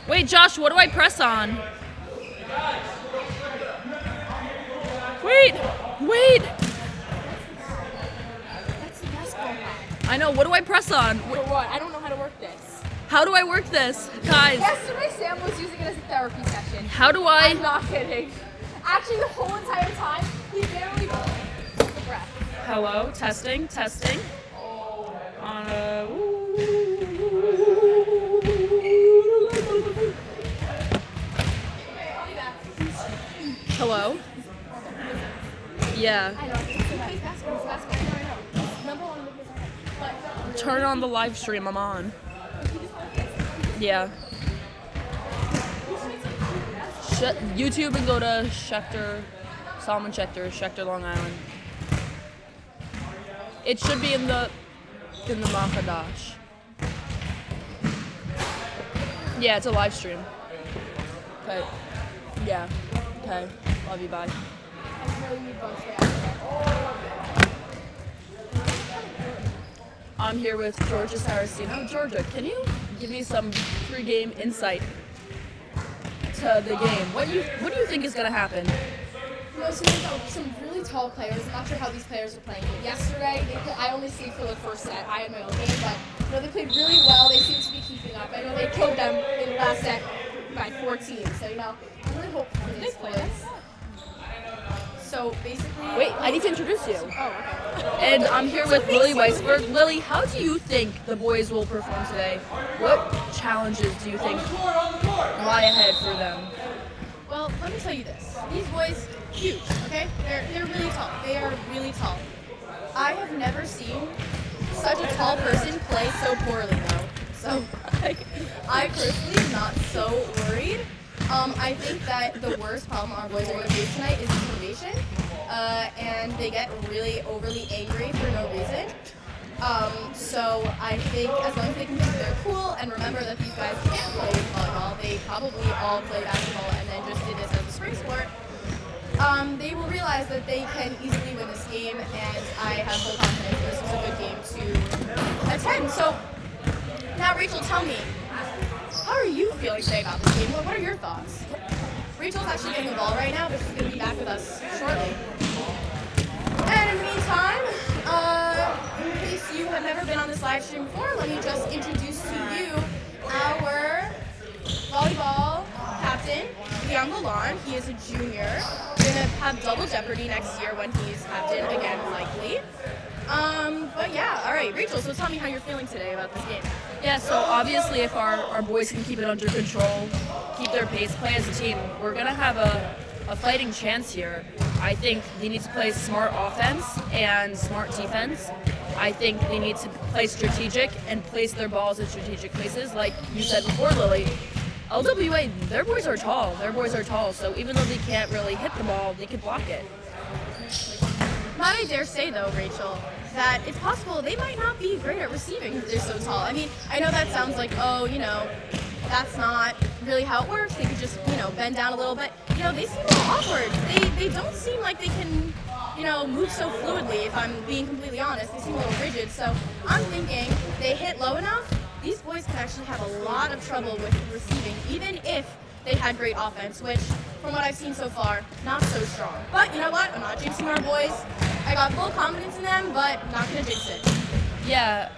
Wait, Josh, what do I press on? Wait! That's the basketball hat. I know, what do I press on? For what? I don't know how to work this. How do I work this? Guys, Yesterday, Sam was using it as a therapy session. how do I'm I... not kidding. Actually, the whole entire time, he barely took a breath. Hello, testing. Hello? Yeah. I know. It's basketball. No. Number one in the business. But Turn on the live stream, I'm on. Yeah. YouTube and go to Solomon Schechter, Long Island. It should be in the Mahadash. Yeah, it's a live stream. Okay. Yeah. Okay. Love you, bye. I really need both there. I'm here with Georgia Saraceno. Georgia, can you give me some pre-game insight to the game? What do you think is gonna happen? So there's some really tall players. I'm not sure how these players are playing. Yesterday, I only stayed for the first set. I had my own game, but they played really well. They seem to be keeping up. I know they killed them in the last set by 14. So I really hope for these players. So basically, Wait, I need to introduce you. Oh, okay. And I'm here with Lily Weisberg. Lily, how do you think the boys will perform today? What challenges do you think lie ahead for them? Well, let me tell you this. These boys, huge, okay? They're really tall. They are really tall. I have never seen such a tall person play so poorly, though. So, I personally am not so worried. I think that the worst problem our boys are going to face tonight is motivation, and they get really overly angry for no reason. So I think as long as they can keep their cool and remember that these guys can't play volleyball, they probably all play basketball and then just did this as a spring sport, they will realize that they can easily win this game, and I have full confidence this was a good game to attend. So now, Rachel, tell me, how are you feeling today about this game? What are your thoughts? Rachel's actually getting the ball right now, but she's going to be back with us shortly. And in the meantime, in case you have never been on this live stream before, let me just introduce to you our volleyball captain, Leon Golan. He is a junior. We're going to have double jeopardy next year when he's captain again, likely. But yeah, all right, Rachel, so tell me how you're feeling today about this game. Yeah, so obviously if our boys can keep it under control, keep their pace, play as a team, we're going to have a fighting chance here. I think they need to play smart offense and smart defense. I think they need to play strategic and place their balls in strategic places. Like you said before, Lily, LWA, their boys are tall. So even though they can't really hit the ball, they can block it. Might I dare say, though, Rachel, that it's possible they might not be great at receiving because they're so tall. I mean, I know that sounds like, that's not really how it works. They could just, bend down a little bit. They seem a little awkward. They don't seem like they can, move so fluidly, if I'm being completely honest. They seem a little rigid. So I'm thinking they hit low enough, these boys could actually have a lot of trouble with receiving, even if they had great offense, which, from what I've seen so far, not so strong. But you know what? I'm not jinxing our boys. I got full confidence in them, but not going to jinx it. Yeah,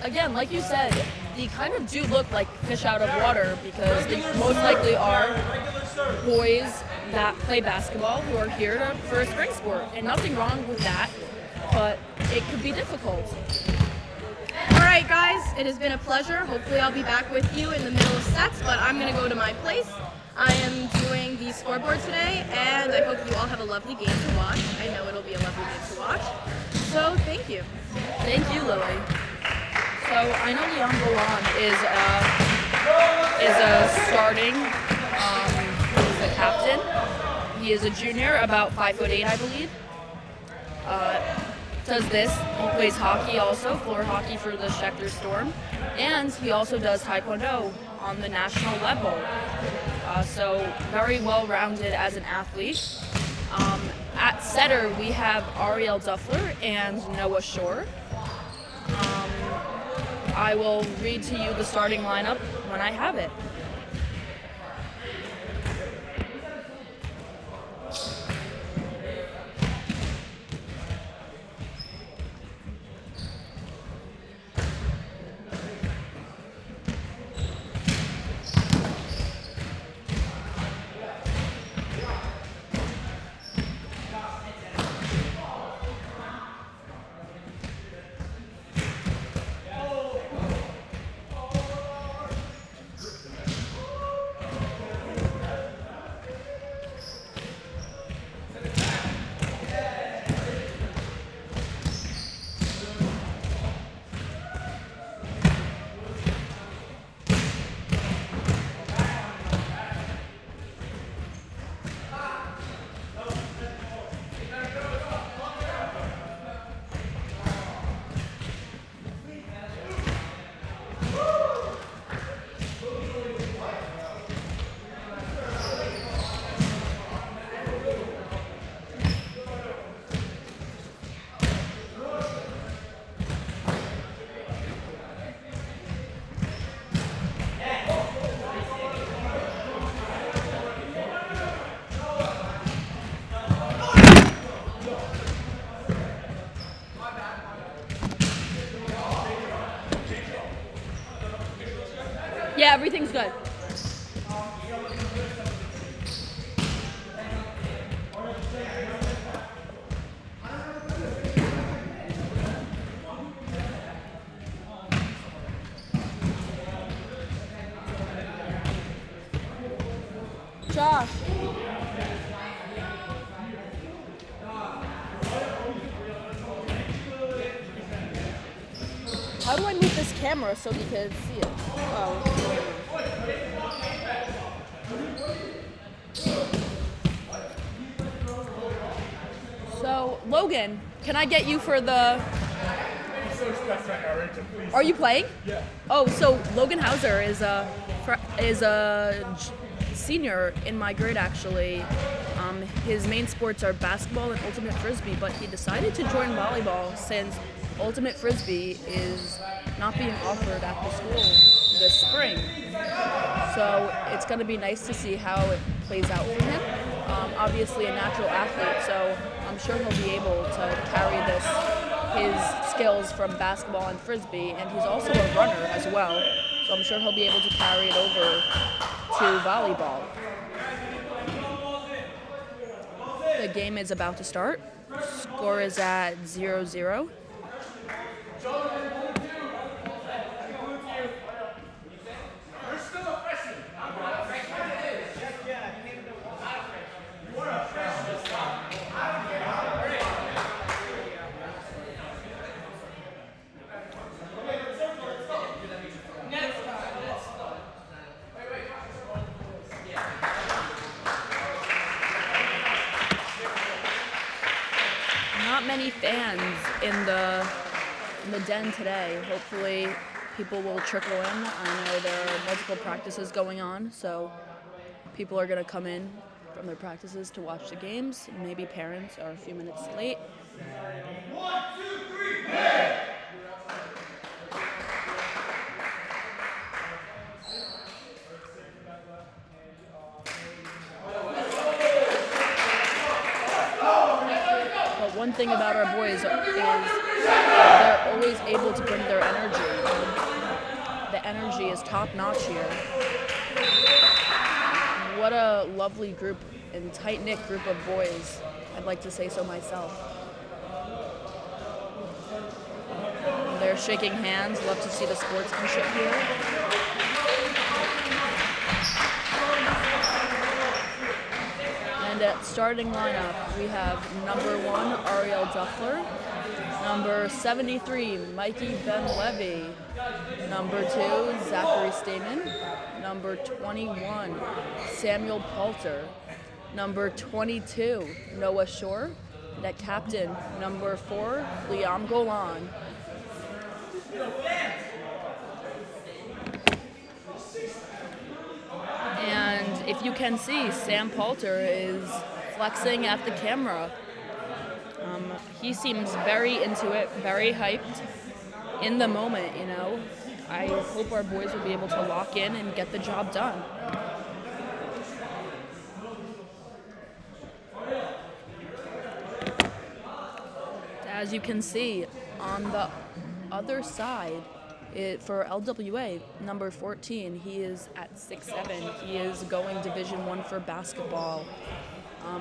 again, like you said, they kind of do look like fish out of water because they most likely are boys that play basketball who are here for a spring sport. And nothing wrong with that, but it could be difficult. All right, guys, it has been a pleasure. Hopefully I'll be back with you in the middle of sets, but I'm going to go to my place. I am doing the scoreboard today, and I hope you all have a lovely game to watch. I know it'll be a lovely game to watch. So, thank you. Thank you, Lily. So I know Leon Golan is a starting, he's a captain. He is a junior, about 5'8", I believe. Does this. He plays hockey also, floor hockey for the Schechter Storm, and he also does Taekwondo on the national level. So very well-rounded as an athlete. At setter, we have Ariel Duffler and Noah Shore. I will read to you the starting lineup when I have it. Yeah, everything's good. Josh. How do I move this camera so we can see it? Oh. So, Logan, can I get you for the... Are you playing? Yeah. Oh, so Logan Hauser is a senior in my grade, actually. His main sports are basketball and ultimate frisbee, but he decided to join volleyball since ultimate frisbee is not being offered at the school this spring. So it's going to be nice to see how it plays out for him. Obviously a natural athlete, so I'm sure he'll be able to carry his skills from basketball and frisbee, and he's also a runner as well, so I'm sure he'll be able to carry it over to volleyball. The game is about to start. Score is at 0-0. Not many fans in the den today. Hopefully people will trickle in. I know there are multiple practices going on, so people are going to come in from their practices to watch the games. Maybe parents are a few minutes late. 1, 2, 3, play! But one thing about our boys is they're always able to bring their energy. The energy is top-notch here. What a lovely group and tight-knit group of boys. I'd like to say so myself. They're shaking hands. Love to see the sportsmanship here. And at starting lineup, we have number 1, Ariel Duffler, number 73, Mikey Ben-Levy, number 2, Zachary Stamen, number 21, Samuel Poulter, number 22, Noah Shore, and at captain, number 4, Liam Golan. And if you can see, Sam Poulter is flexing at the camera. He seems very into it, very hyped, in the moment, you know. I hope our boys will be able to lock in and get the job done. As you can see, on the other side, for LWA, number 14, he is at 6'7". He is going Division I for basketball.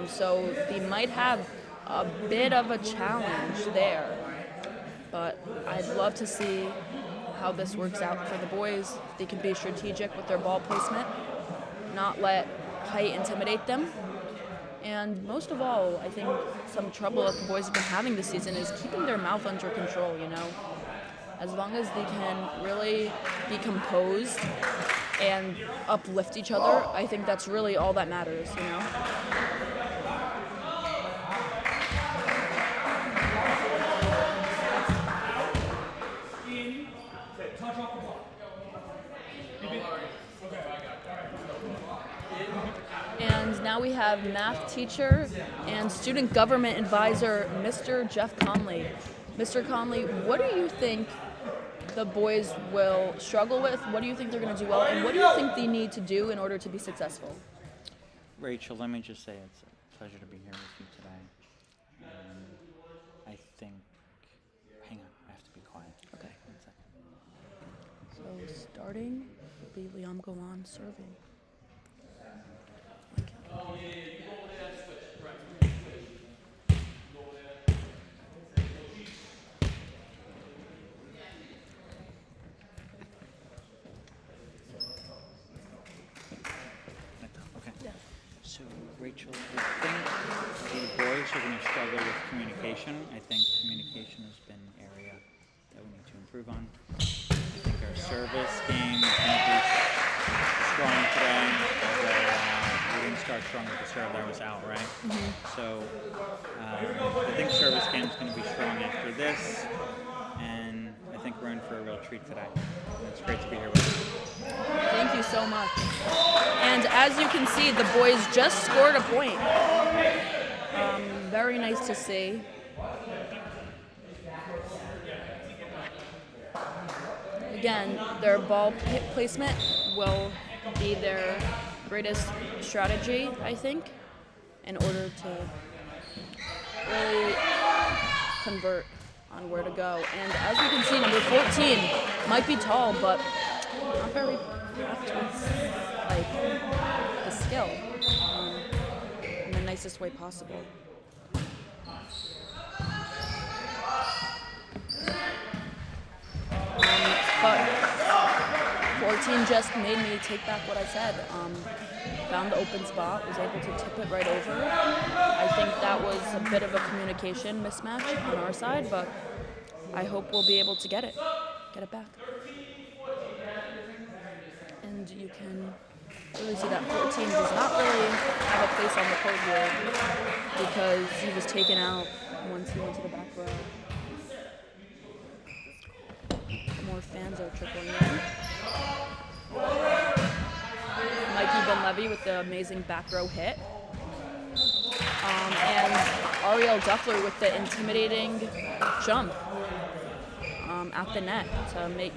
So they might have a bit of a challenge there. But I'd love to see how this works out for the boys. They can be strategic with their ball placement, not let height intimidate them. And most of all, I think some trouble that the boys have been having this season is keeping their mouth under control, you know. As long as they can really be composed and uplift each other, I think that's really all that matters, you know. And now we have math teacher and student government advisor, Mr. Jeff Conley. Mr. Conley, what do you think the boys will struggle with? What do you think they're going to do well? And what do you think they need to do in order to be successful? Rachel, let me just say it's a pleasure to be here with you today. I think, hang on, I have to be quiet. Okay. 1 second. So starting will be Liam Golan serving. Okay. Yeah. So, Rachel, I think the boys are going to struggle with communication. I think communication has been an area that we need to improve on. I think our service game is going to be strong today. Although we didn't start strong with the serve that was out, right? So, I think service game is going to be strong after this. And I think we're in for a real treat today. And it's great to be here with you. Thank you so much. And as you can see, the boys just scored a point. Very nice to see. Again, their ball placement will be their greatest strategy, I think, in order to really convert on where to go. And as you can see, number 14 might be tall, but not very apt with the skill in the nicest way possible. But 14 just made me take back what I said. Found the open spot, was able to tip it right over. I think that was a bit of a communication mismatch on our side, but I hope we'll be able to get it back. And you can really see that 14 does not really have a place on the court here because he was taken out once he went to the back row. More fans are trickling in. Mikey Ben-Levy with the amazing back row hit. And Ariel Duffler with the intimidating jump at the net to make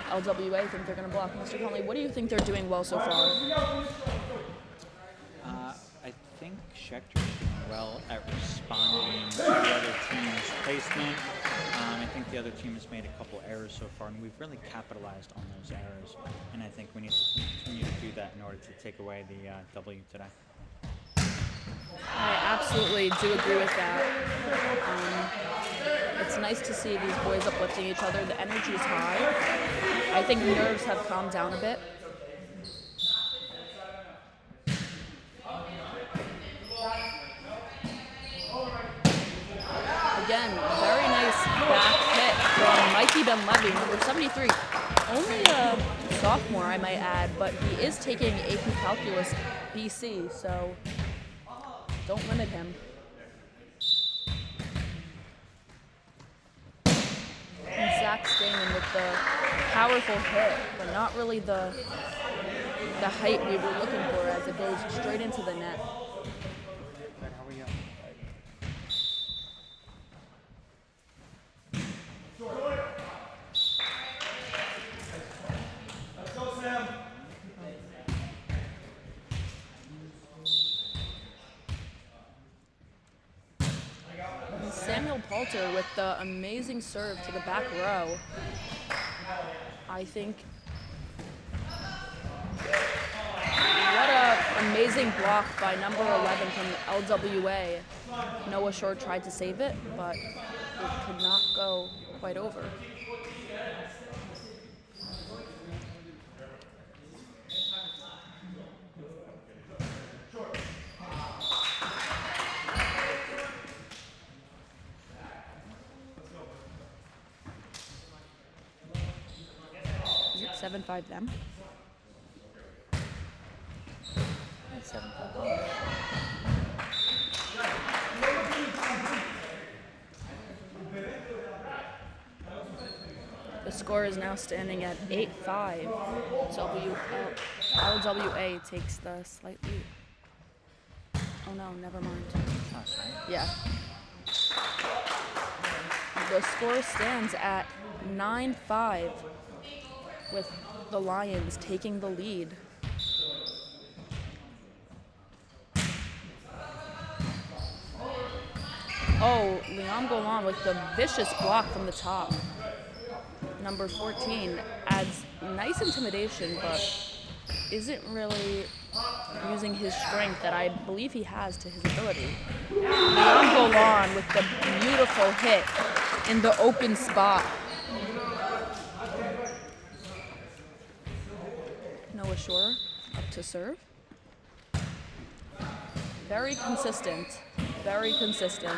LWA think they're going to block. Mr. Conley, what do you think they're doing well so far? I think Schechter's doing well at responding to the other team's placement. I think the other team has made a couple errors so far, and we've really capitalized on those errors. And I think we need to continue to do that in order to take away the W today. I absolutely do agree with that. It's nice to see these boys uplifting each other. The energy is high. I think nerves have calmed down a bit. Again, very nice back hit from Mikey Ben-Levy, number 73. Only a sophomore, I might add, but he is taking AP Calculus BC, so don't limit him. And Zach Stamen with the powerful hit, but not really the height we were looking for as it goes straight into the net. How are you? Let's go, Sam. Samuel Poulter with the amazing serve to the back row. I think what an amazing block by number 11 from LWA. Noah Short tried to save it, but it could not go quite over. Is it 7-5 them? That's 7-5. The score is now standing at 8-5. LWA takes the slight lead. Oh no, never mind. Oh, sorry. Yeah. The score stands at 9-5 with the Lions taking the lead. Oh, Liam Golan with the vicious block from the top. number 14, adds nice intimidation, but isn't really using his strength that I believe he has to his ability. Leon Golan with the beautiful hit in the open spot. Noah Shore up to serve. Very consistent, very consistent.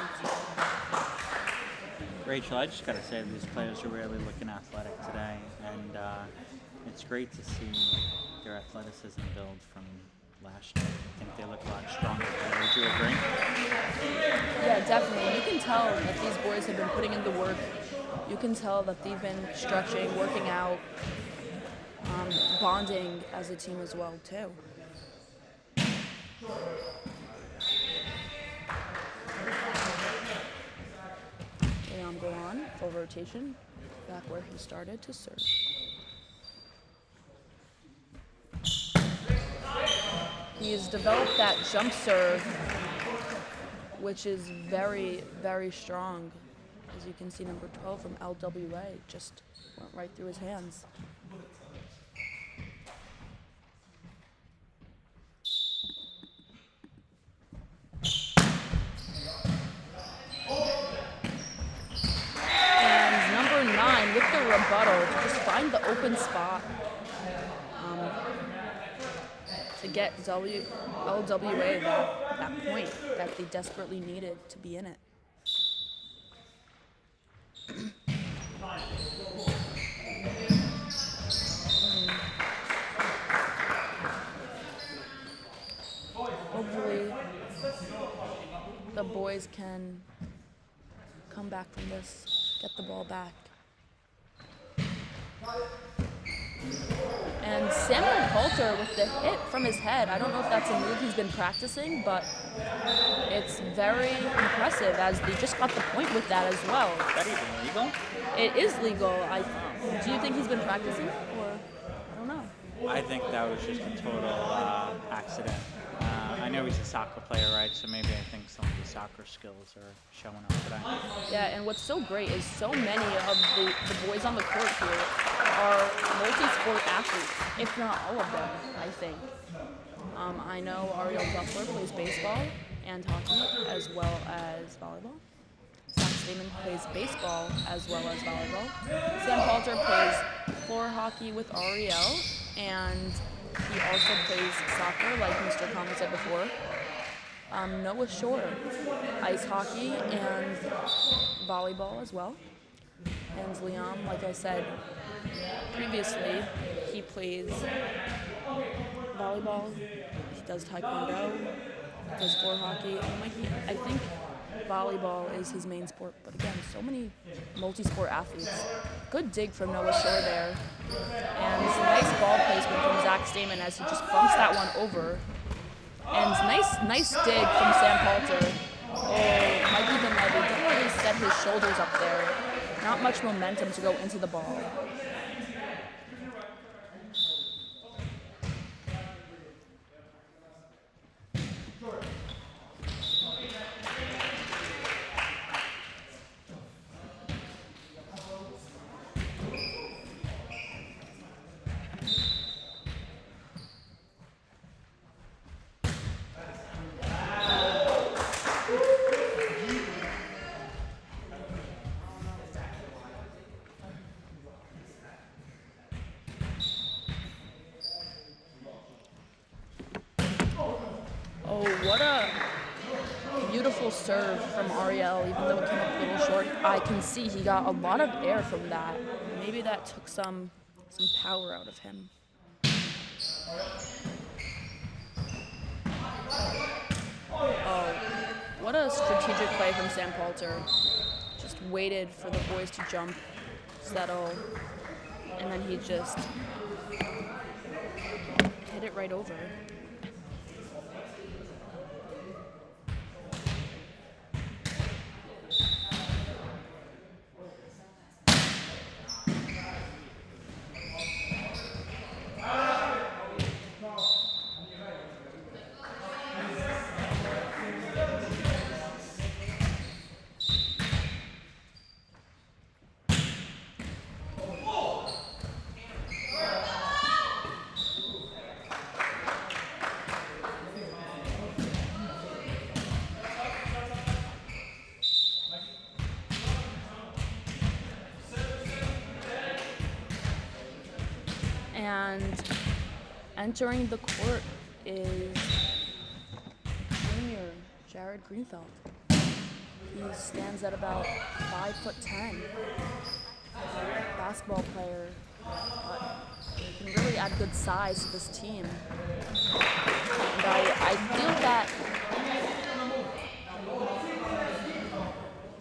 Rachel, I just got to say these players are really looking athletic today, and it's great to see their athleticism build from last year. I think they look a lot stronger today. Would you agree? Yeah, definitely. You can tell that these boys have been putting in the work. You can tell that they've been stretching, working out, bonding as a team as well, too. Leon Golan, full rotation, back where he started to serve. He has developed that jump serve, which is very, very strong. As you can see, number 12 from LWA just went right through his hands. And number 9 with the rebuttal to just find the open spot. To get LWA that point that they desperately needed to be in it. Hopefully the boys can come back from this, get the ball back. And Samuel Poulter with the hit from his head. I don't know if that's a move he's been practicing, but it's very impressive as they just got the point with that as well. Is that even legal? It is legal. Do you think he's been practicing it, or I don't know? I think that was just a total accident. I know he's a soccer player, right? So maybe I think some of the soccer skills are showing up today. Yeah, and what's so great is so many of the boys on the court here are multi-sport athletes, if not all of them, I think. I know Ariel Duffler plays baseball and hockey as well as volleyball. Zach Stamen plays baseball as well as volleyball. Sam Poulter plays floor hockey with Ariel, and he also plays soccer, like Mr. Kama said before. Noah Shore, ice hockey and volleyball as well. And Leon, like I said previously, he plays volleyball, he does taekwondo, does floor hockey. I think volleyball is his main sport, but again, so many multi-sport athletes. Good dig from Noah Shore there. And nice ball placement from Zach Stamen as he just bumps that one over. And nice dig from Sam Poulter. Oh, Mikey Benlevy didn't really set his shoulders up there. Not much momentum to go into the ball. Oh, what a beautiful serve from Ariel, even though it came up a little short. I can see he got a lot of air from that. Maybe that took some power out of him. Oh, what a strategic play from Sam Poulter. Just waited for the boys to jump, settle, and then he just hit it right over. And entering the court is junior Jared Greenfeld. He stands at about 5'10", basketball player, but he can really add good size to this team. And I feel that,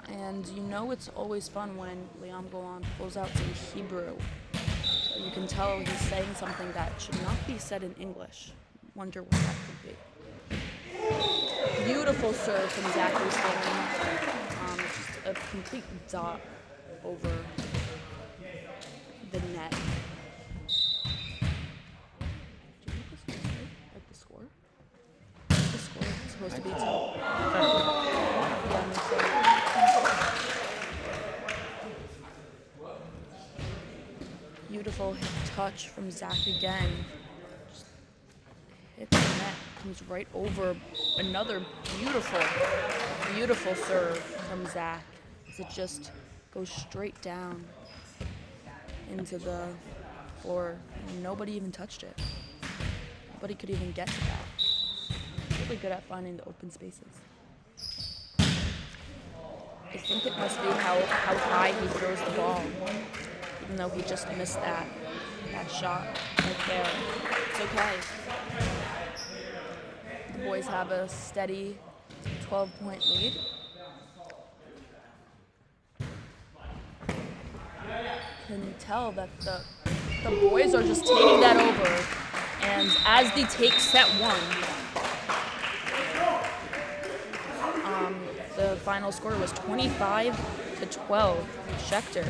and you know it's always fun when Liam Golan pulls out some Hebrew. So you can tell he's saying something that should not be said in English. Wonder what that could be. Beautiful serve from Zachary Stanley. Just a complete dot over the net. Do you think this is right? Like the score? The score is supposed to be 2. Yeah, me too. Beautiful touch from Zach again. Just hits the net, comes right over. Another beautiful serve from Zach. As it just goes straight down into the floor. Nobody even touched it. Nobody could even get to that. Really good at finding the open spaces. I think it must be how high he throws the ball. Even though he just missed that shot right there. It's okay. The boys have a steady 12-point lead. Can you tell that the boys are just taking that over, and as they take set 1, the final score was 25-12, Schechter.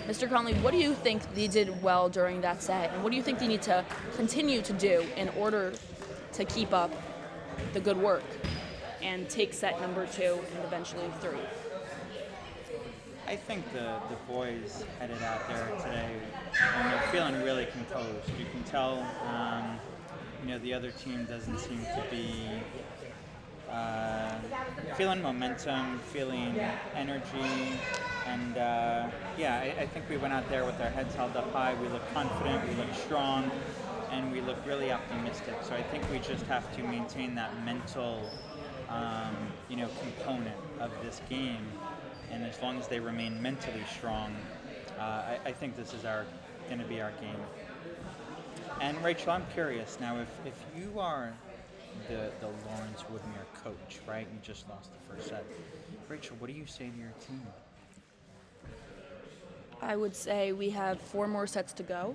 Mr. Conley, what do you think they did well during that set, and what do you think they need to continue to do in order to keep up the good work and take set number 2 and eventually 3? I think the boys headed out there today and they're feeling really composed. You can tell, the other team doesn't seem to be feeling momentum, feeling energy, and I think we went out there with our heads held up high. We look confident, we look strong, and we look really optimistic. So I think we just have to maintain that mental, component of this game. And as long as they remain mentally strong, I think this is going to be our game. And Rachel, I'm curious now, if you are the Lawrence Woodmere coach, right? You just lost the first set. Rachel, what do you say to your team? I would say we have 4 more sets to go.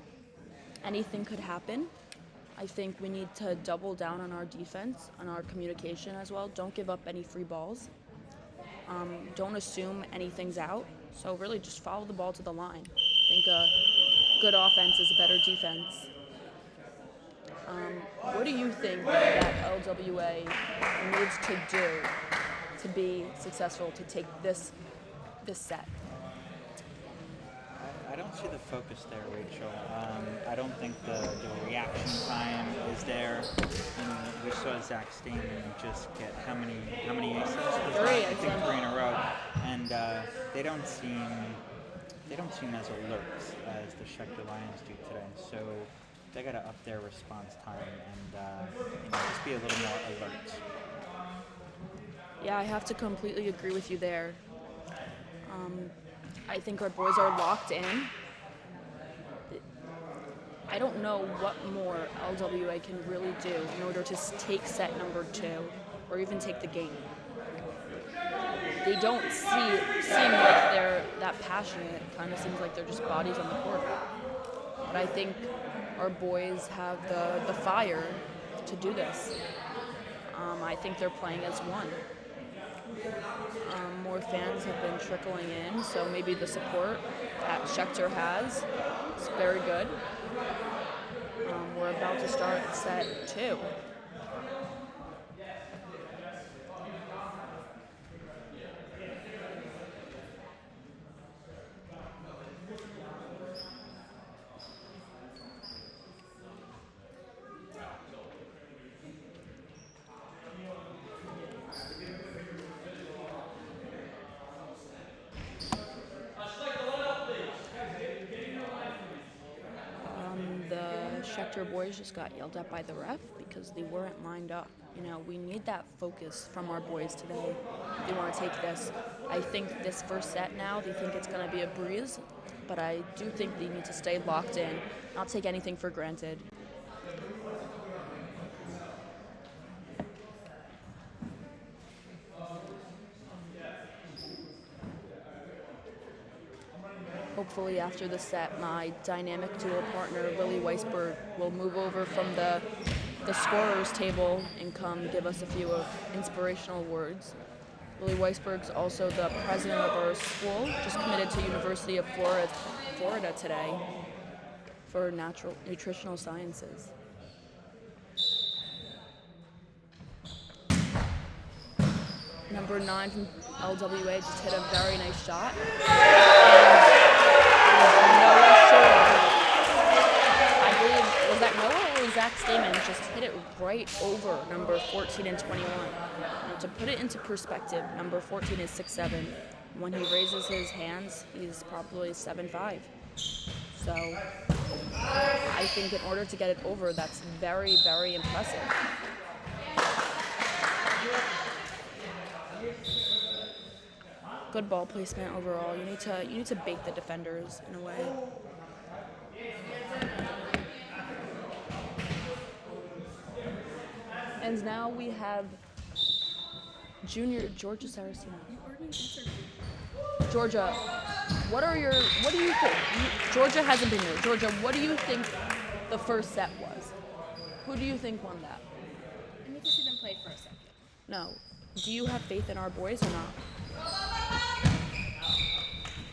Anything could happen. I think we need to double down on our defense, on our communication as well. Don't give up any free balls. Don't assume anything's out. So really just follow the ball to the line. I think a good offense is a better defense. What do you think that LWA needs to do to be successful to take this set? I don't see the focus there, Rachel. I don't think the reaction time is there. We saw Zach Stanley just get how many aces? 3, I think 3 in a row, and they don't seem as alert as the Schechter Lions do today. So they got to up their response time and just be a little more alert. Yeah, I have to completely agree with you there. I think our boys are locked in. I don't know what more LWA can really do in order to take set number 2 or even take the game. They don't seem like they're that passionate. It kind of seems like they're just bodies on the court. But I think our boys have the fire to do this. I think they're playing as one. More fans have been trickling in, so maybe the support that Schechter has is very good. We're about to start set 2. The Schechter boys just got yelled at by the ref because they weren't lined up. We need that focus from our boys today. They want to take this. I think this first set now, they think it's going to be a breeze, but I do think they need to stay locked in, not take anything for granted. Hopefully after the set, my dynamic dual partner, Lily Weisberg, will move over from the scorer's table and come give us a few inspirational words. Lily Weisberg's also the president of our school, just committed to University of Florida today for nutritional sciences. Number 9 from LWA just hit a very nice shot. I believe, was that Noah or Zach Stamen just hit it right over number 14 and 21. Now, to put it into perspective, number 14 is 6'7". When he raises his hands, he's probably 7'5". So I think in order to get it over, that's very, very impressive. Good ball placement overall. You need to bait the defenders in a way. And now we have junior Georgia Saraceno. Georgia, what do you think? Georgia hasn't been here. Georgia, what do you think the first set was? Who do you think won that? I need to see them play for a second. No. Do you have faith in our boys or not?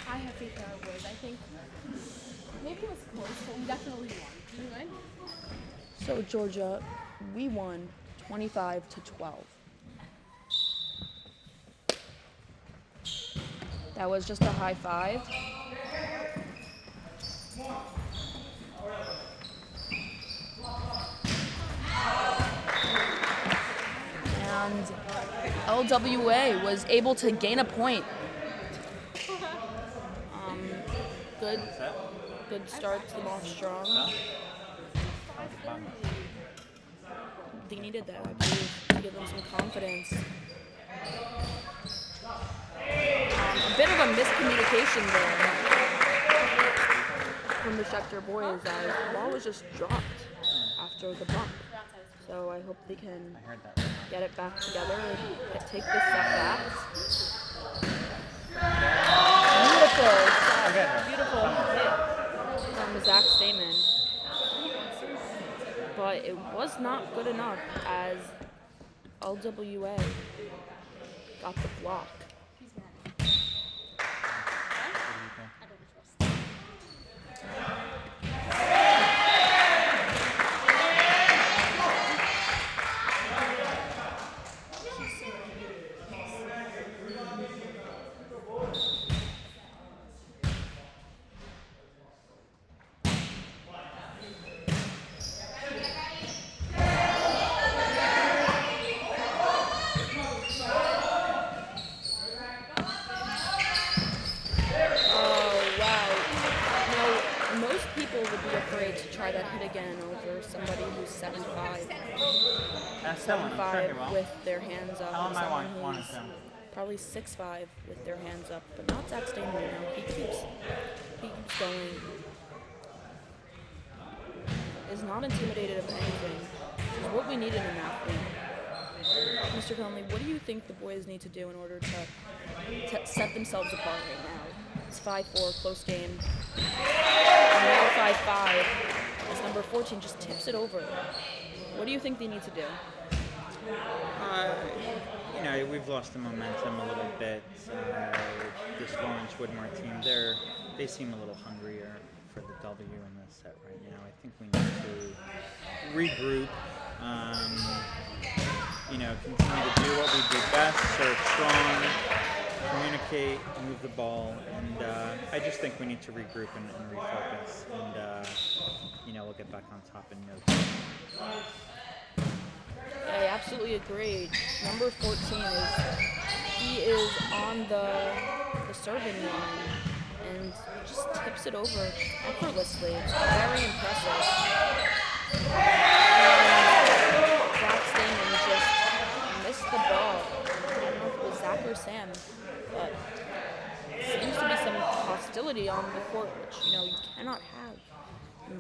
I have faith in our boys. I think maybe it was close, but we definitely won. You win? So Georgia, we won 25-12. That was just a high five. And LWA was able to gain a point. Good start to them off strong. They needed that, I believe, to give them some confidence. A bit of a miscommunication there from the Schechter boys as the ball was just dropped after the bump. So I hope they can get it back together and take this step back. Beautiful hit from Zach Stamen. But it was not good enough as LWA got the block. With their hands up, someone who's probably 6'5" with their hands up, but not Zach Stamen right now. He keeps going. Is not intimidated of anything. Which is what we need in an athlete. Mr. Conley, what do you think the boys need to do in order to set themselves apart right now? It's 5-4, close game. And now 5-5. As number 14 just tips it over. What do you think they need to do? We've lost the momentum a little bit. This Lawrence Woodmere team, they seem a little hungrier for the W in this set right now. I think we need to regroup, continue to do what we do best, serve strong, communicate, move the ball, and I just think we need to regroup and refocus, and we'll get back on top in no time. I absolutely agree. Number 14 is on the serving line and just tips it over effortlessly. It's very impressive.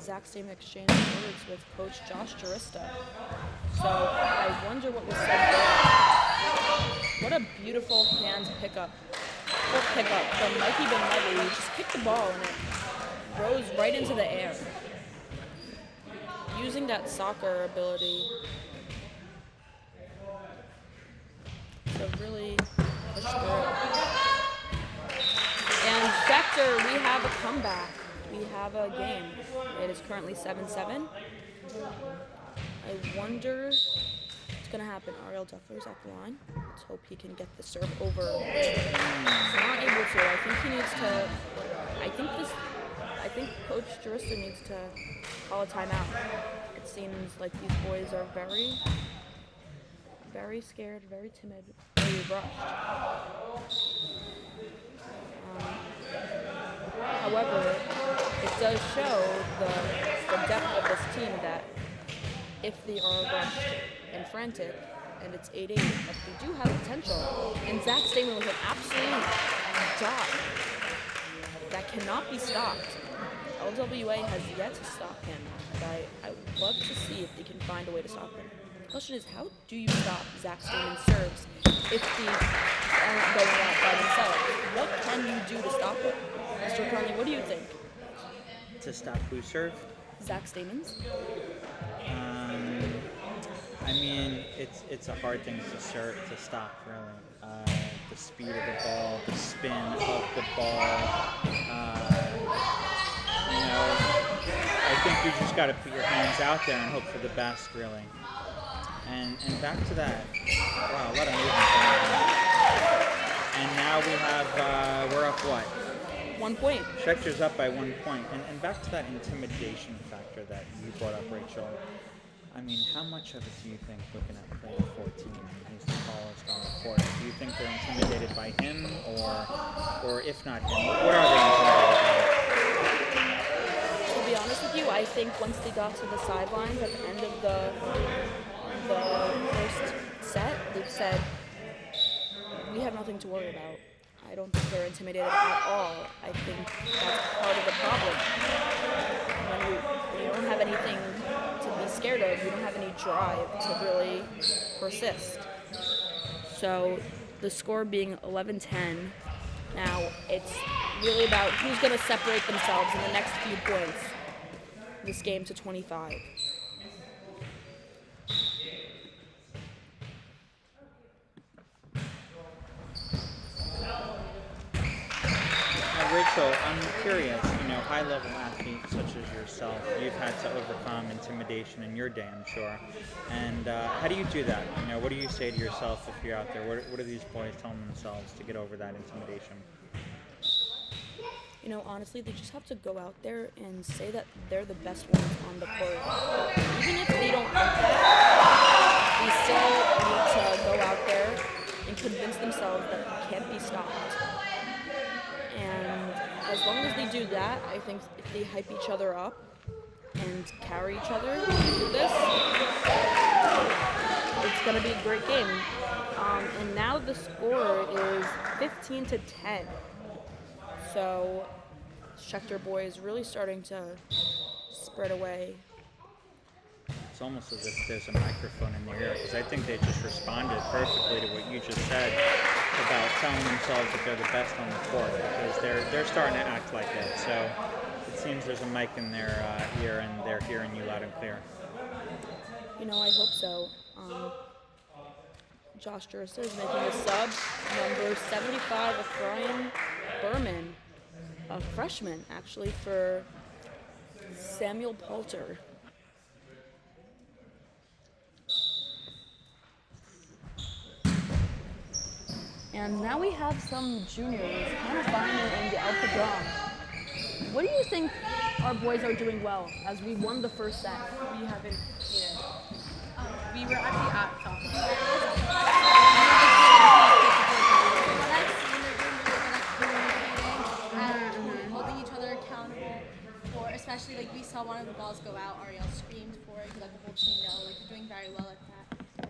Zach Stamen exchanged words with Coach Josh Jurista. So I wonder what was said there. What a beautiful hand pickup. Foot pickup from Mikey Ben-Levy. He just kicked the ball and it rose right into the air. Using that soccer ability to really push through. And Schechter, we have a comeback. We have a game. It is currently 7-7. I wonder what's going to happen. Ariel Duffler's at the line. Let's hope he can get the serve over. He's not able to. I think Coach Jurista needs to call a timeout. It seems like these boys are very, very scared, very timid, very rushed. However, it does show the depth of this team that if they are rushed and frantic, and it's 8-8, but they do have potential. And Zach Stamen was an absolute dog that cannot be stopped. LWA has yet to stop him, and I would love to see if they can find a way to stop him. The question is, how do you stop Zach Stamen's serves if they aren't going out by themselves? What can you do to stop him? Mr. Conley, what do you think? To stop who serve? Zach Stamen's? I mean, it's a hard thing to stop, really. The speed of the ball, the spin of the ball. I think you just got to put your hands out there and hope for the best, really. And back to that. Wow, a lot of movement going on. And now we have, we're up what? 1 point. Schechter's up by 1 point. And back to that intimidation factor that you brought up, Rachel. I mean, how much of it do you think, looking at player 14, he's the tallest on the court, do you think they're intimidated by him, or if not him, what are they intimidated by? To be honest with you, I think once they got to the sidelines at the end of the first set, they've said, we have nothing to worry about. I don't think they're intimidated at all. I think that's part of the problem. When you don't have anything to be scared of, you don't have any drive to really persist. So the score being 11-10, now it's really about who's going to separate themselves in the next few points. This game to 25. Rachel, I'm curious, high-level athletes such as yourself, you've had to overcome intimidation in your day, I'm sure. And how do you do that? What do you say to yourself if you're out there? What are these boys telling themselves to get over that intimidation? Honestly, they just have to go out there and say that they're the best ones on the court. Even if they don't think that, they still need to go out there and convince themselves that they can't be stopped. And as long as they do that, I think if they hype each other up and carry each other through this, it's going to be a great game. And now the score is 15-10. So Schechter boys really starting to spread away. It's almost as if there's a microphone in their ear, because I think they just responded perfectly to what you just said about telling themselves that they're the best on the court, because they're starting to act like it. So it seems there's a mic in their ear and they're hearing you loud and clear. I hope so. Josh Jurista is making a sub, number 75, Ephraim Berman, a freshman actually, for Samuel Poulter. And now we have some juniors, Hannah Feiner and Al Padron. What do you think our boys are doing well as we won the first set? We haven't seen it. We were actually at and holding each other accountable for, especially like we saw one of the balls go out, Ariel screamed for it, let the whole team know, like you're doing very well at that.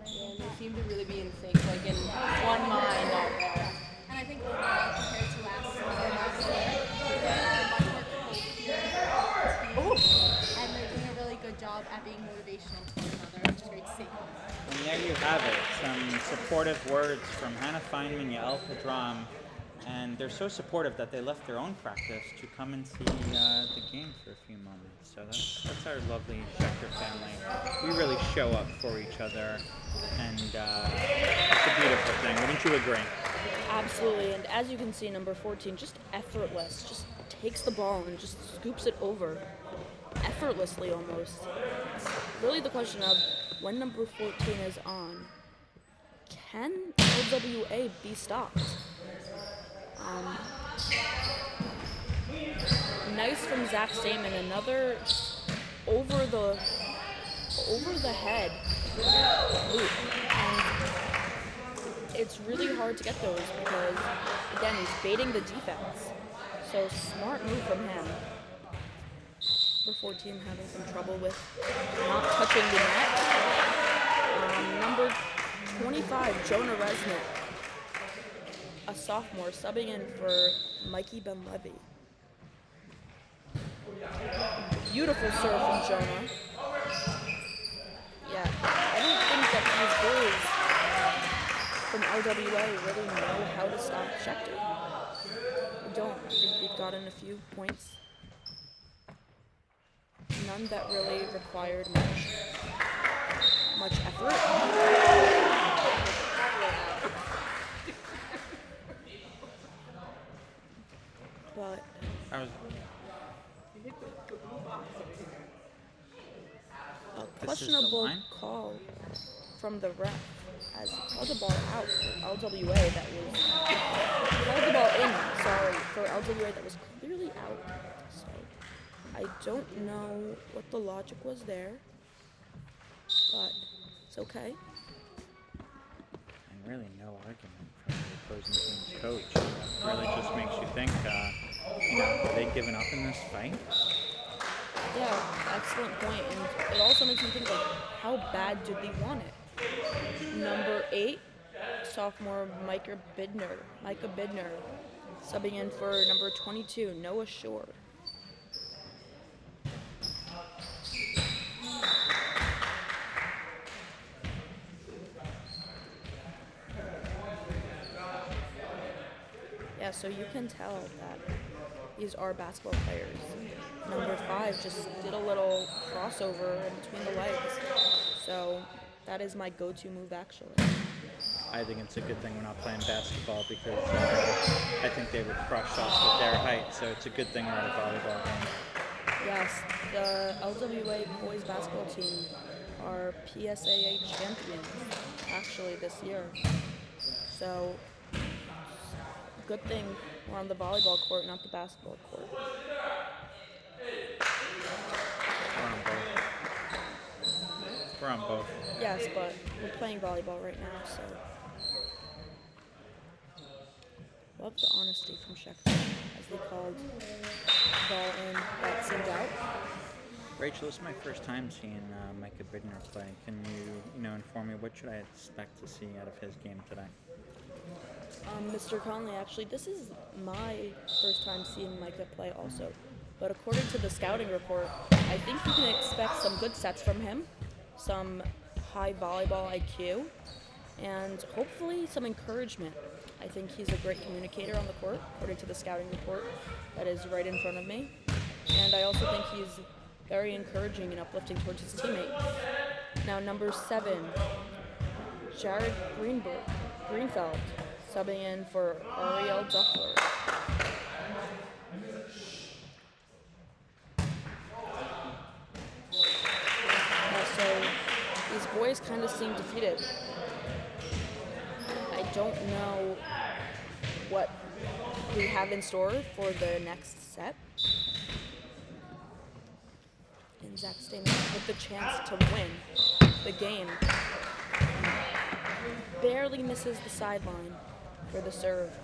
Yeah, they seem to really be in sync, like in one mind out there. And I think overall, compared to last year, they're much more cohesive. And job at being motivational to one another, which is great to see. And there you have it, some supportive words from Hannah Feynman, Yael Pedram, and they're so supportive that they left their own practice to come and see the game for a few moments. So that's our lovely Schechter family. We really show up for each other, and it's a beautiful thing. Wouldn't you agree? Absolutely, and as you can see, number 14, just effortless, just takes the ball and just scoops it over, effortlessly almost. Really the question of, when number 14 is on, can LWA be stopped? Nice from Zach Stamen, another over the head loop, and it's really hard to get those because, again, he's baiting the defense. So smart move from him. Number 14 having some trouble with not touching the net. Number 25, Jonah Resnick, a sophomore, subbing in for Mikey Ben-Levy. Beautiful serve from Jonah. Yeah, I don't think that these boys from LWA really know how to stop Schechter. I don't think we've gotten a few points. None that really required much effort. But a questionable call from the ref as he called the ball out for LWA that was called the ball in, sorry, for LWA that was clearly out. So I don't know what the logic was there, but it's okay. And really no argument from the opposing team's coach. It really just makes you think, are they giving up in this fight? Yeah, excellent point. And it also makes me think, like, how bad did they want it? Number 8, sophomore Micah Bidner, subbing in for number 22, Noah Shore. Yeah, so you can tell that these are basketball players. Number 5 just did a little crossover in between the legs. So that is my go-to move, actually. I think it's a good thing we're not playing basketball because I think they would crush us with their height. So it's a good thing we're at a volleyball game. Yes, the LWA boys basketball team are PSAA champions, actually, this year. So good thing we're on the volleyball court, not the basketball court. We're on both. Yes, but we're playing volleyball right now, so. Love the honesty from Schechter as they called the ball in that seemed out. Rachel, this is my first time seeing Micah Bidner play. Can you inform me, what should I expect to see out of his game today? Mr. Conley, actually, this is my first time seeing Micah play also. But according to the scouting report, I think you can expect some good sets from him, some high volleyball IQ, and hopefully some encouragement. I think he's a great communicator on the court, according to the scouting report that is right in front of me. And I also think he's very encouraging and uplifting towards his teammates. Now, number 7, Jared Greenfeld, subbing in for Ariel Duffler. So these boys kind of seem defeated. I don't know what we have in store for the next set. And Zach Stamen with the chance to win the game. Barely misses the sideline for the serve.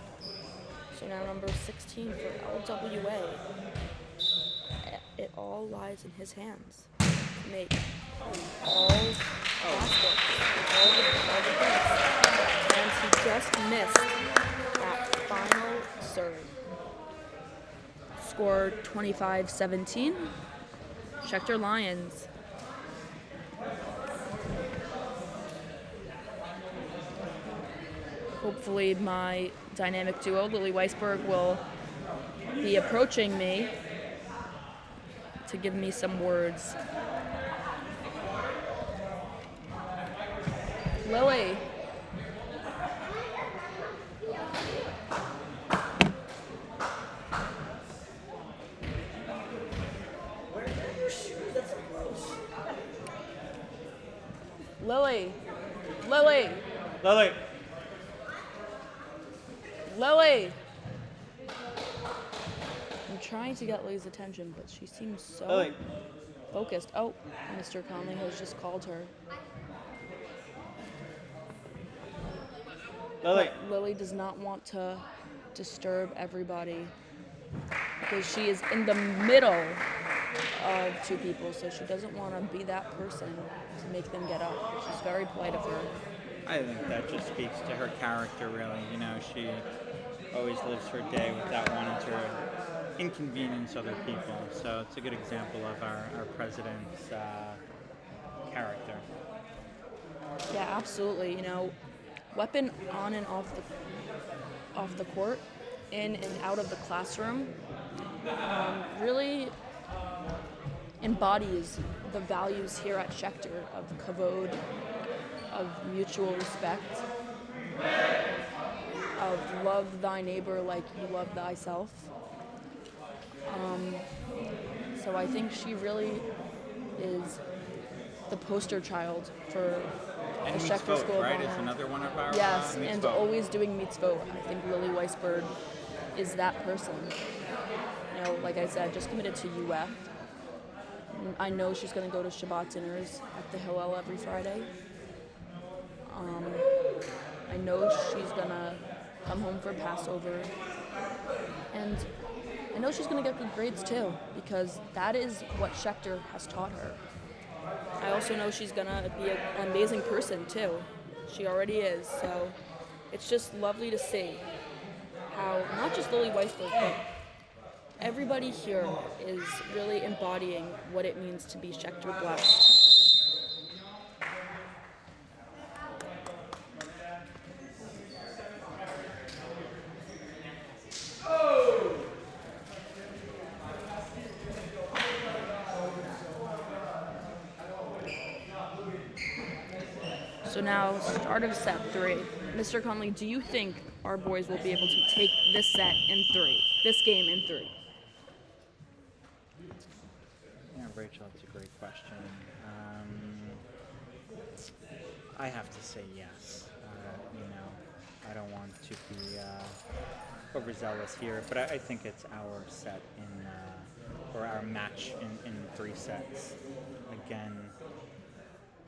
So now number 16 for LWA. It all lies in his hands to make all baskets, all the points. And he just missed that final serve. Score 25-17. Schechter Lions Hopefully my dynamic duo, Lily Weisberg, will be approaching me to give me some words. Lily. Lily. Lily. Lily. Lily. I'm trying to get Lily's attention, but she seems so Lily. focused. Oh, Mr. Conley has just called her. Lily. But Lily does not want to disturb everybody because she is in the middle of two people, so she doesn't want to be that person to make them get up. She's very polite of her. I think that just speaks to her character, really. You know, she always lives her day without wanting to inconvenience other people. So it's a good example of our president's character. Yeah, absolutely. You know, weapon on and off the court, in and out of the classroom, really embodies the values here at Schechter of kavod, of mutual respect, of love thy neighbor like you love thyself. So I think she really is the poster child for And the Schechter mitzvot, School of right, Honor. is another one of our Yes, and mitzvot. always doing mitzvot. I think Lily Weisberg is that person. You know, like I said, just committed to UF. I know she's going to go to Shabbat dinners at the Hillel every Friday. I know she's going to come home for Passover. And I know she's going to get good grades too, because that is what Schechter has taught her. I also know she's going to be an amazing person too. She already is. So it's just lovely to see how not just Lily Weisberg, but everybody here is really embodying what it means to be Schechter blessed. So now, start of set 3. Mr. Conley, do you think our boys will be able to take this set in 3, this game in 3? Yeah, Rachel, that's a great question. I have to say yes. You know, I don't want to be overzealous here, but I think it's our set or our match in 3 sets. Again,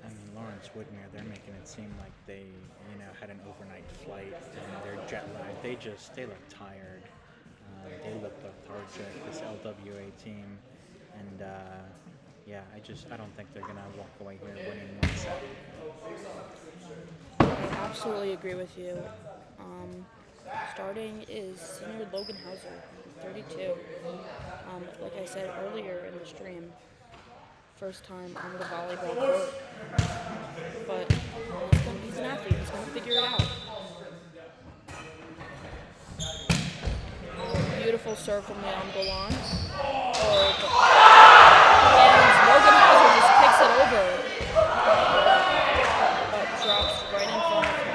I mean, Lawrence Woodmere, they're making it seem like they, you know, had an overnight flight and they're jet lagged. They look tired. They look lethargic, this LWA team. And, yeah, I don't think they're going to walk away here winning 1 set. I absolutely agree with you. Starting is senior Logan Hauser, 32. Like I said earlier in the stream, first time on the volleyball court. But he's an athlete. He's going to figure it out. Beautiful serve from Leon Golan. And Logan Hauser just kicks it over. But drops right in front of him.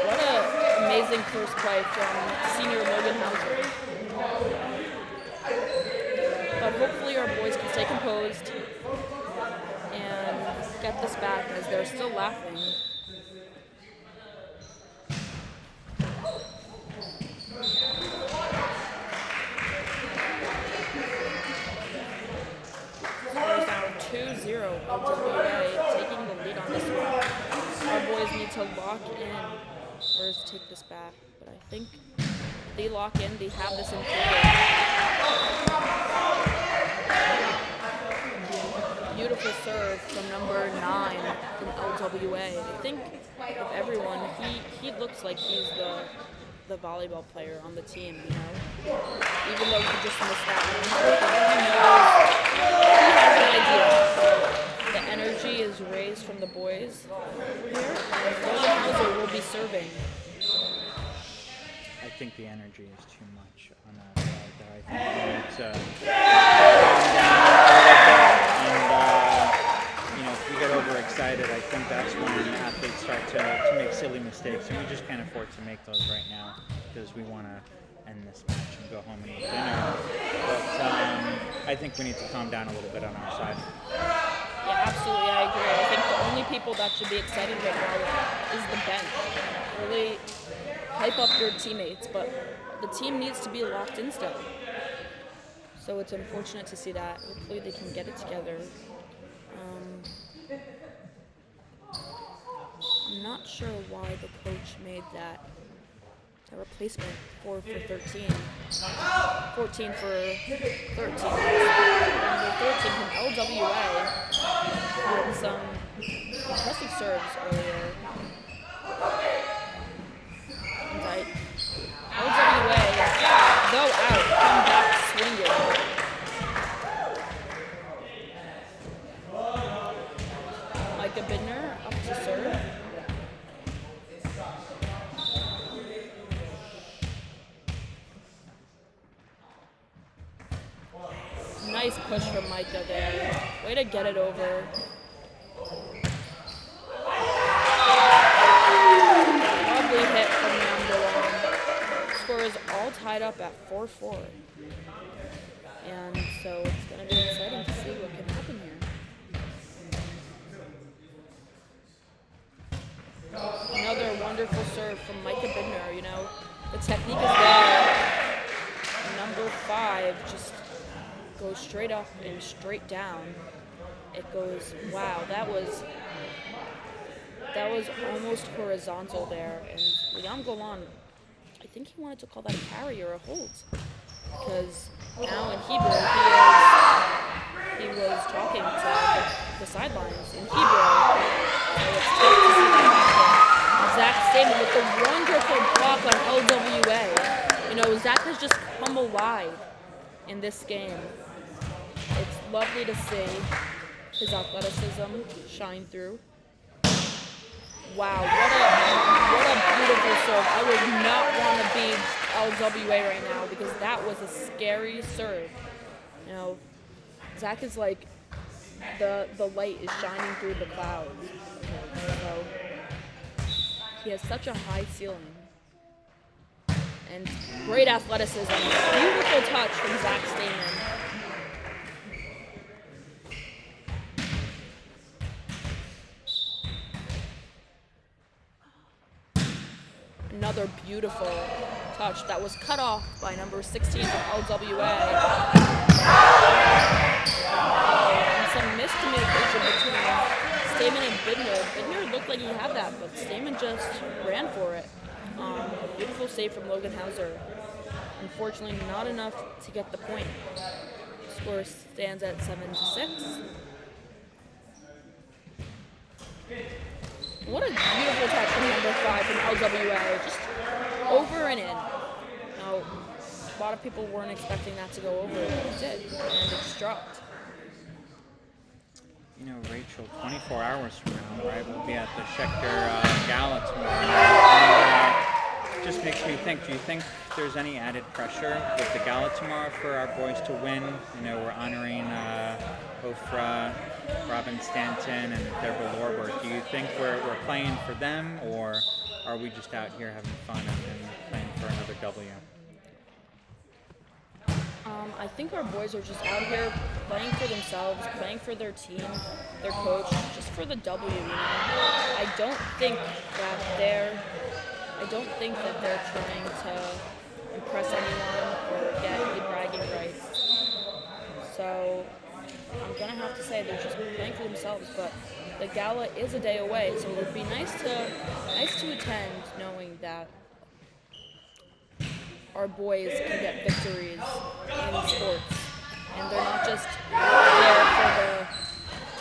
What an amazing first play from senior Logan Hauser. But hopefully our boys can stay composed and get this back as they're still laughing. Scores down 2-0 LWA, taking the lead on this one. Our boys need to lock in or take this back, but I think they lock in, they have this in beautiful serve from number 9 in LWA. I think of everyone, he looks like he's the volleyball player on the team, you know? Even though he just missed that one. boys over here. And Logan Hauser will be serving. I think the energy is too much on that side there. I think we need to calm down a little bit. And, if we get overexcited, I think that's when athletes start to make silly mistakes. And we just can't afford to make those right now because we want to end this match and go home and eat dinner. But I think we need to calm down a little bit on our side. Yeah, absolutely, I agree. I think the only people that should be excited right now is the bench. Really hype up your teammates, but the team needs to be locked in still. So it's unfortunate to see that. Hopefully they can get it together. I'm not sure why the coach made that replacement 4 for 13. 14 for 13. Number 13 from LWA had some impressive serves earlier. And LWA, though out, come back swinging. Micah Bidner up to serve. Nice push from Micah there. Way to get it over. Lovely hit from number 1. Score is all tied up at 4-4. And so it's going to be exciting to see what can happen here. Another wonderful serve from Micah Bidner. The technique is there. Number 5 just goes straight up and straight down. It goes, wow, that was almost horizontal there. And Liam Golan, I think he wanted to call that a carry or a hold. Because now in Hebrew, he was talking to the sidelines in Hebrew. So it's tough to see that happen. Zach Stamen with the wonderful block on LWA. Zach has just come alive in this game. It's lovely to see his athleticism shine through. Wow, what a beautiful serve. I would not want to be LWA right now because that was a scary serve. Zach is like the light is shining through the clouds. So he has such a high ceiling. And great athleticism. Beautiful touch from Zach Stamen. Another beautiful touch that was cut off by number 16 from LWA. And some miscommunication between Stamen and Bidner. Bidner looked like he had that, but Stamen just ran for it. Beautiful save from Logan Hauser. Unfortunately, not enough to get the point. Score stands at 7-6. What a beautiful touch from number 5 from LWA. Just over and in. Now, a lot of people weren't expecting that to go over, but it did, and it struck. Rachel, 24 hours from now, right, we'll be at the Schechter Gala tomorrow night. And just makes me think, do you think there's any added pressure with the gala tomorrow for our boys to win? We're honoring Ofra, Robin Stanton, and Deborah Lorberg. Do you think we're playing for them, or are we just out here having fun and playing for another W? I think our boys are just out here playing for themselves, playing for their team, their coach, just for the W. I don't think that they're trying to impress anyone or get any bragging rights. So I'm gonna have to say they're just playing for themselves. But the gala is a day away, so it would be nice to attend, knowing that our boys can get victories in sports, and they're not just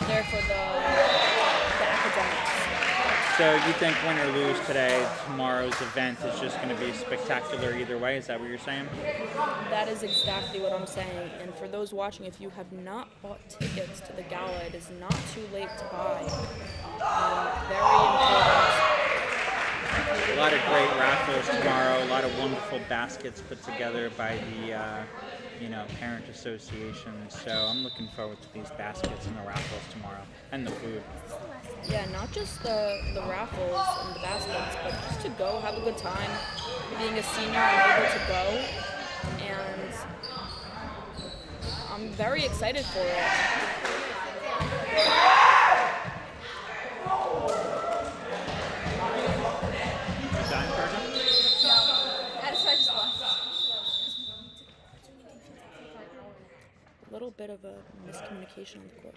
there for the academics. So you think win or lose today, tomorrow's event is just going to be spectacular either way? Is that what you're saying? That is exactly what I'm saying. And for those watching, if you have not bought tickets to the gala, it is not too late to buy. Very important. A lot of great raffles tomorrow. A lot of wonderful baskets put together by the parent association. So I'm looking forward to these baskets and the raffles tomorrow, and the food. Yeah, not just the raffles and the baskets, but just to go have a good time. Being a senior, I'm able to go, and I'm very excited for it. A little bit of a miscommunication on the court.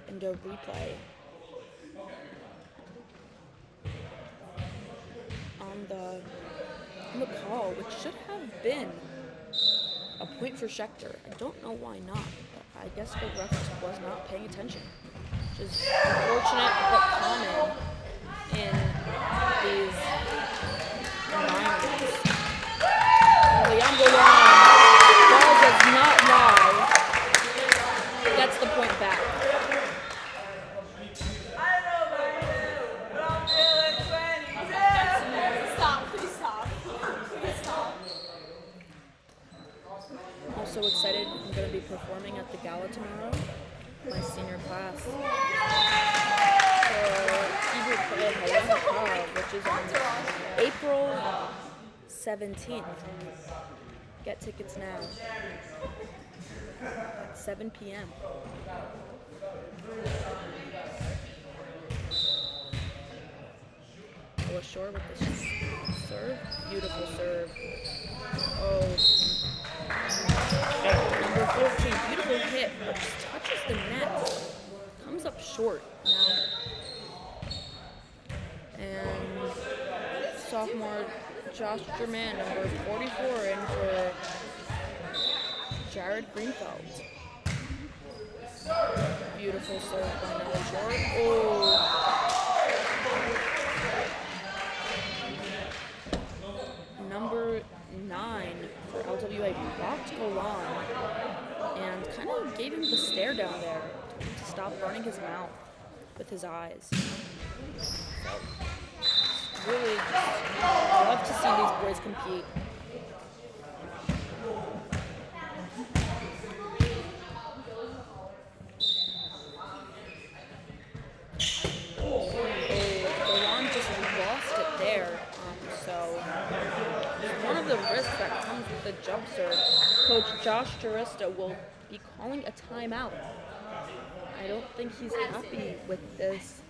And a replay on the call, which should have been a point for Schechter. I don't know why not, but I guess the ref was not paying attention, which is unfortunate but common in these environments. And Leon ball does not lie. Gets the point back. I'm so excited. I'm going to be performing at the gala tomorrow, my senior class. Which is on April 17th. Get tickets now at 7 p.m. Go ashore with this serve. Beautiful serve. Oh. Number 14, beautiful hit, but just touches the net. Comes up short now. And sophomore Josh German, number 44, in for Jared Greenfeld. Beautiful serve by Nelly Short. Oh. Number 9 for LWA blocked Golan and kind of gave him the stare down there to stop running his mouth with his eyes. So, really love to see these boys compete. Golan just lost it there. So one of the risks that comes with the jump serve. Coach Josh Jurista will be calling a timeout. I don't think he's happy with this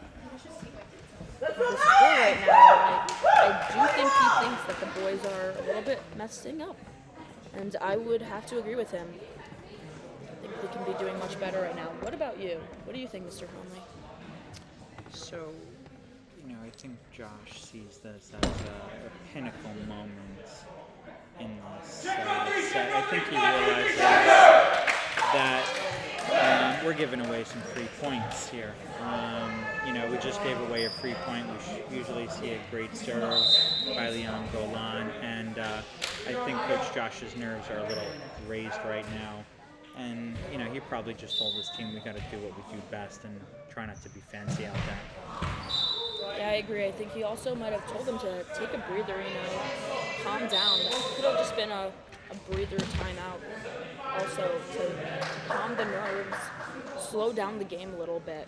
score right now. I do think he thinks that the boys are a little bit messing up. And I would have to agree with him. I think they can be doing much better right now. What about you? What do you think, Mr. Conley? So, I think Josh sees this as a pinnacle moment in this set. I think he realizes that we're giving away some free points here. We just gave away a free point. We usually see a great serve by Leon Golan, and I think Coach Josh's nerves are a little raised right now. And, he probably just told his team we got to do what we do best and try not to be fancy out there. Yeah, I agree. I think he also might have told them to take a breather, calm down. That could have just been a breather timeout also to calm the nerves, slow down the game a little bit.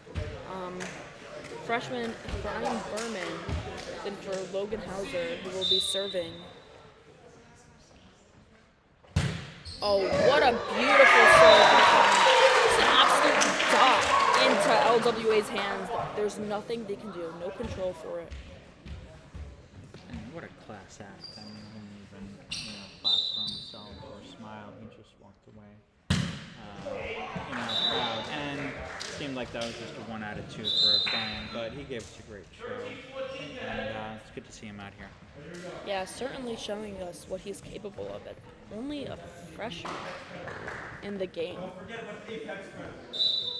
Freshman Brian Berman in for Logan Hauser, who will be serving. Oh, what a beautiful serve. It's an absolute dot into LWA's hands. There's nothing they can do. No control for it. And what a class act. I mean, he didn't even, clap for himself or smile. He just walked away. Proud. And seemed like that was just a 1 out of 2 for a fan, but he gave us a great show, and it's good to see him out here. Yeah, certainly showing us what he's capable of. It only a freshman in the game. I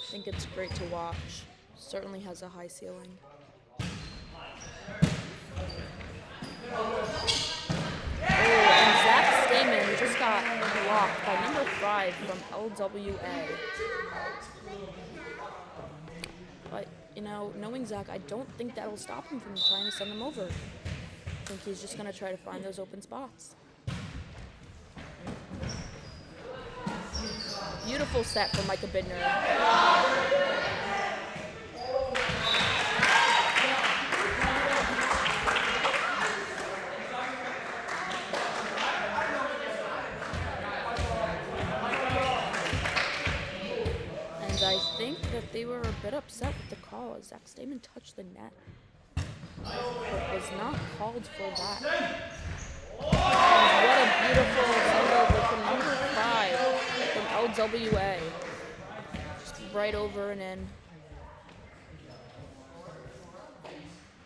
think it's great to watch. Certainly has a high ceiling. And Zach Stamen just got blocked by number 5 from LWA. But, knowing Zach, I don't think that'll stop him from trying to send them over. I think he's just going to try to find those open spots. Beautiful set from Micah Bidner. And I think that they were a bit upset with the call as Zach Stamen touched the net, but was not called for that. And what a beautiful turnover from number 5 from LWA. Just right over and in.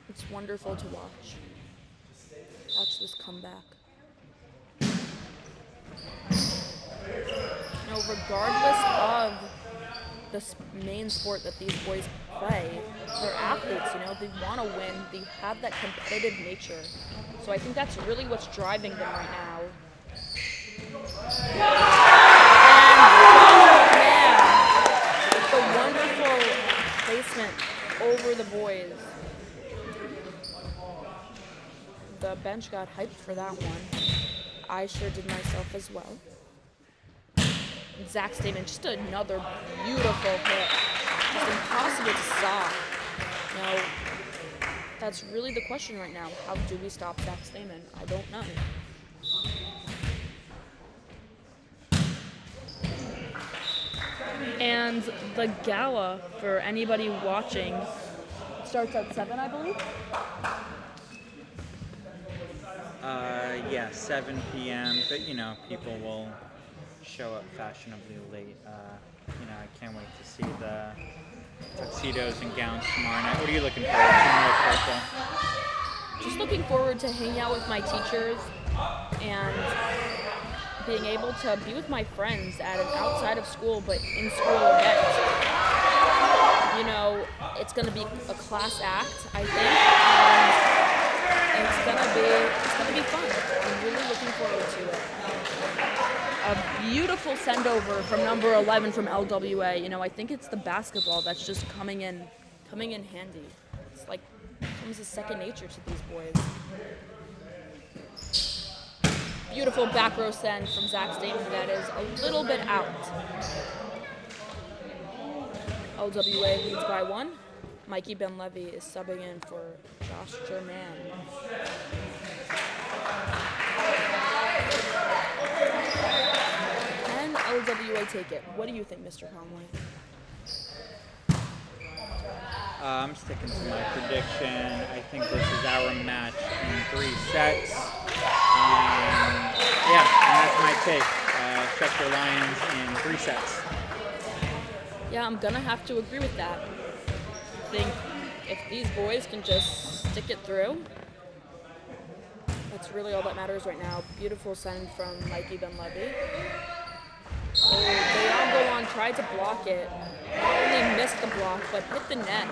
It's wonderful to watch. Watch this comeback. Regardless of the main sport that these boys play, they're athletes, they want to win, they have that competitive nature. So I think that's really what's driving them right now. And the wonderful placement over the boys. The bench got hyped for that one. I sure did myself as well. Zach Stamen, just another beautiful hit. Just impossible to stop. That's really the question right now. How do we stop Zach Stamen? I don't know. And the gala, for anybody watching, starts at 7, I believe? Yeah, 7 p.m., but people will show up fashionably late. I can't wait to see the tuxedos and gowns tomorrow night. What are you looking forward to most, Rachel? Just looking forward to hanging out with my teachers and being able to be with my friends at an outside of school but in school event. It's going to be a class act, I think, and it's going to be fun. I'm really looking forward to it. A beautiful send over from number 11 from LWA. I think it's the basketball that's just coming in handy. It's like comes as second nature to these boys. Beautiful back row send from Zach Stamen that is a little bit out. LWA leads by 1. Mikey Ben-Levy is subbing in for Josh German. And LWA take it. What do you think, Mr. Conway? I'm sticking to my prediction. I think this is our match in 3 sets. And that's my take. Chester Lions in 3 sets. Yeah, I'm gonna have to agree with that. I think if these boys can just stick it through, that's really all that matters right now. Beautiful send from Mikey Ben-Levy. They all go on, tried to block it. Not only missed the block, but hit the net.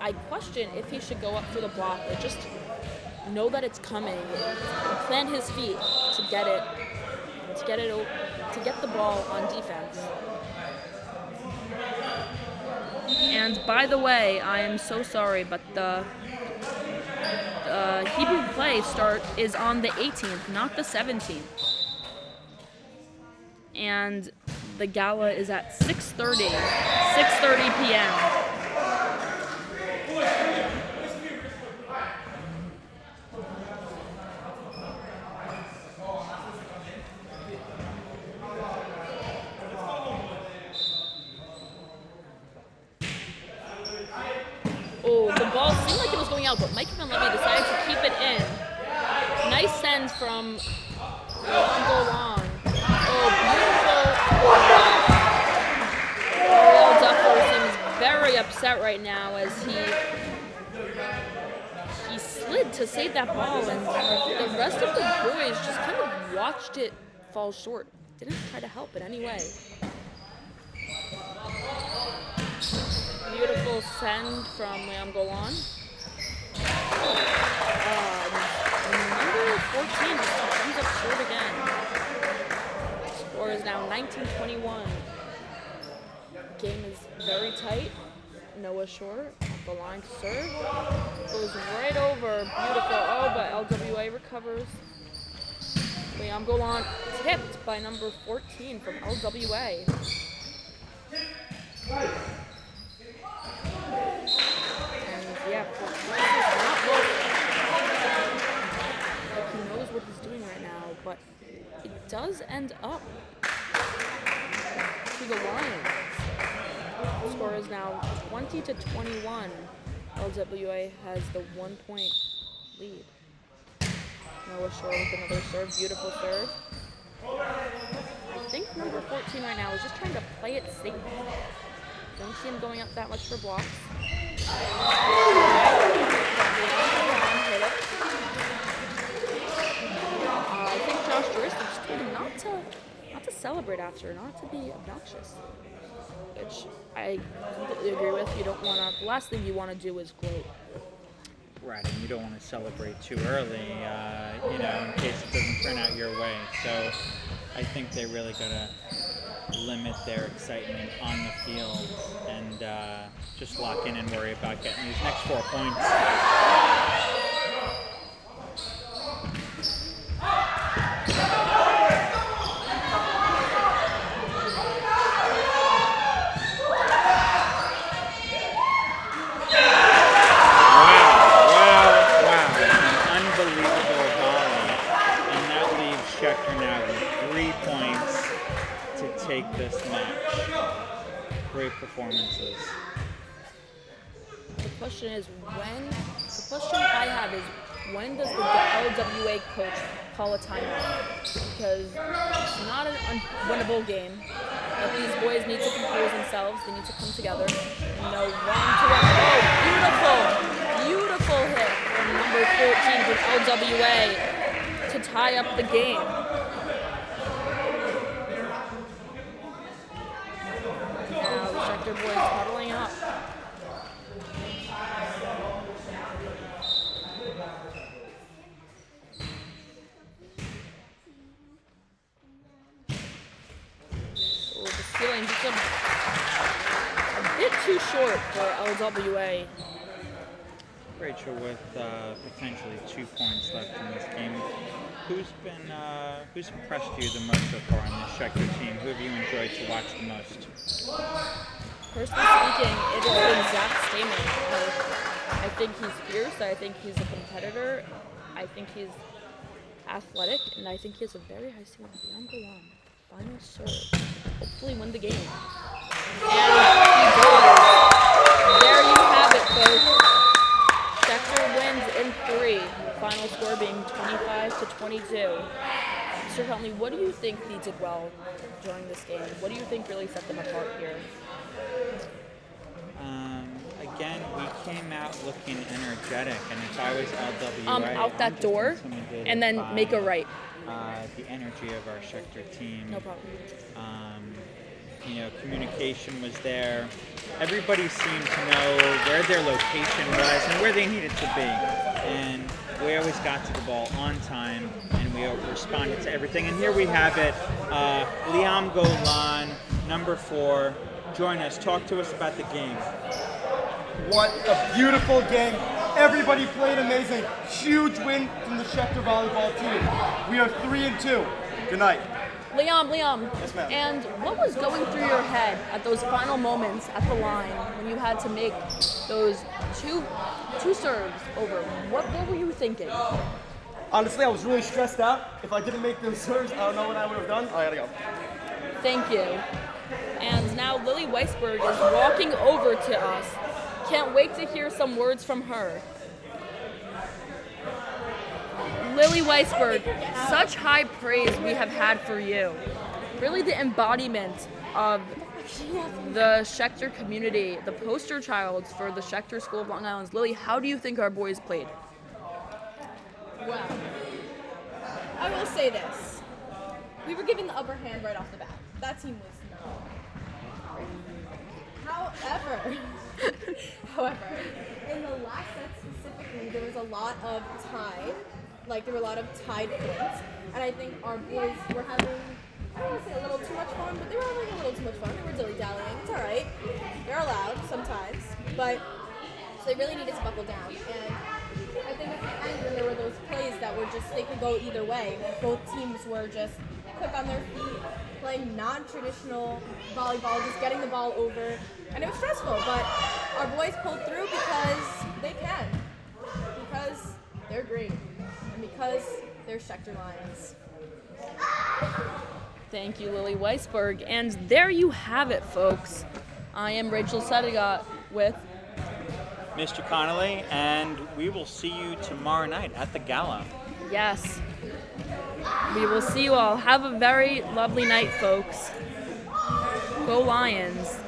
I question if he should go up for the block or just know that it's coming, plant his feet to get the ball on defense. And by the way, I am so sorry, but the Hebrew play start is on the 18th, not the 17th. And the gala is at 6:30 p.m. Oh, the ball seemed like it was going out, but Mike Ben-Levy decided to keep it in. Nice send from Long. Oh, beautiful. Well done. very upset right now as he slid to save that ball, and the rest of the boys just kind of watched it fall short. Didn't try to help in any way. Beautiful send from Liam Golan. Number 14 just comes up short again. Score is now 19-21. Game is very tight. Noah short. The line to serve. Goes right over. Beautiful. Oh, but LWA recovers. Liam Golan tipped by number 14 from LWA. And yeah, like he knows what he's doing right now, but it does end up to the Lions. The score is now 20-21. LWA has the 1-point lead. Noah Shore with another serve, beautiful serve. I think number 14 right now is just trying to play it safe. Don't see him going up that much for blocks. I think Josh Jurist just told him not to celebrate after, not to be obnoxious. Which I completely agree with. You don't want to. The last thing you want to do is gloat. Right, and you don't want to celebrate too early, in case it doesn't turn out your way. So I think they really got to limit their excitement on the field and just lock in and worry about getting these next 4 points. Take this match. Great performances. The question I have is, when does the LWA coach call a timeout? Because it's not an unwinnable game. But these boys need to compose themselves. They need to come together and know when to run. Oh, beautiful hit from number 14 from LWA to tie up the game. Boys huddling up. Oh, the ceiling just a bit too short for LWA. Rachel, with potentially 2 points left in this game, who's impressed you the most so far on this Schechter team? Who have you enjoyed to watch the most? Personally speaking, it has been Zach Stamen. I think he's fierce. I think he's a competitor. I think he's athletic, and I think he has a very high ceiling. Liam Golan, final serve, hopefully win the game. And he does. There you have it, folks. Schechter wins in 3. The final score being 25-22. Mr. Huntley, what do you think he did well during this game? What do you think really set them apart here? Again, we came out looking energetic, and if I was LWA, out that door, and then make a right. The energy of our Schechter team. No problem. Communication was there. Everybody seemed to know where their location was and where they needed to be. And we always got to the ball on time, and we responded to everything. And here we have it. Liam Golan, number 4. Join us. Talk to us about the game. What a beautiful game. Everybody played amazing. Huge win from the Schechter volleyball team. We are 3-2. Good night. Liam. Yes, ma'am. And what was going through your head at those final moments at the line when you had to make those two serves over? What were you thinking? Honestly, I was really stressed out. If I didn't make those serves, I don't know what I would have done. I gotta go. Thank you. And now Lily Weisberg is walking over to us. Can't wait to hear some words from her. Lily Weisberg, such high praise we have had for you. Really the embodiment of the Schechter community, the poster child for the Schechter School of Long Island's. Lily, how do you think our boys played? Well, I will say this. We were given the upper hand right off the bat. That team was not. However, in the last set specifically, there was a lot of tied. Like, there were a lot of tied points. And I think our boys were having, I don't want to say a little too much fun, but they were having a little too much fun. They were dilly-dallying. It's all right. They're allowed sometimes. But, so they really needed to buckle down. And I think at the end, when there were those plays that were just, they could go either way. Both teams were just quick on their feet, playing non-traditional volleyball, just getting the ball over. And it was stressful, but our boys pulled through because they can. Because they're great. And because they're Schechter Lions. Thank you, Lily Weisberg. And there you have it, folks. I am Rachel Sedigot with Mr. Connolly, and we will see you tomorrow night at the gala. Yes. We will see you all. Have a very lovely night, folks. Go Lions.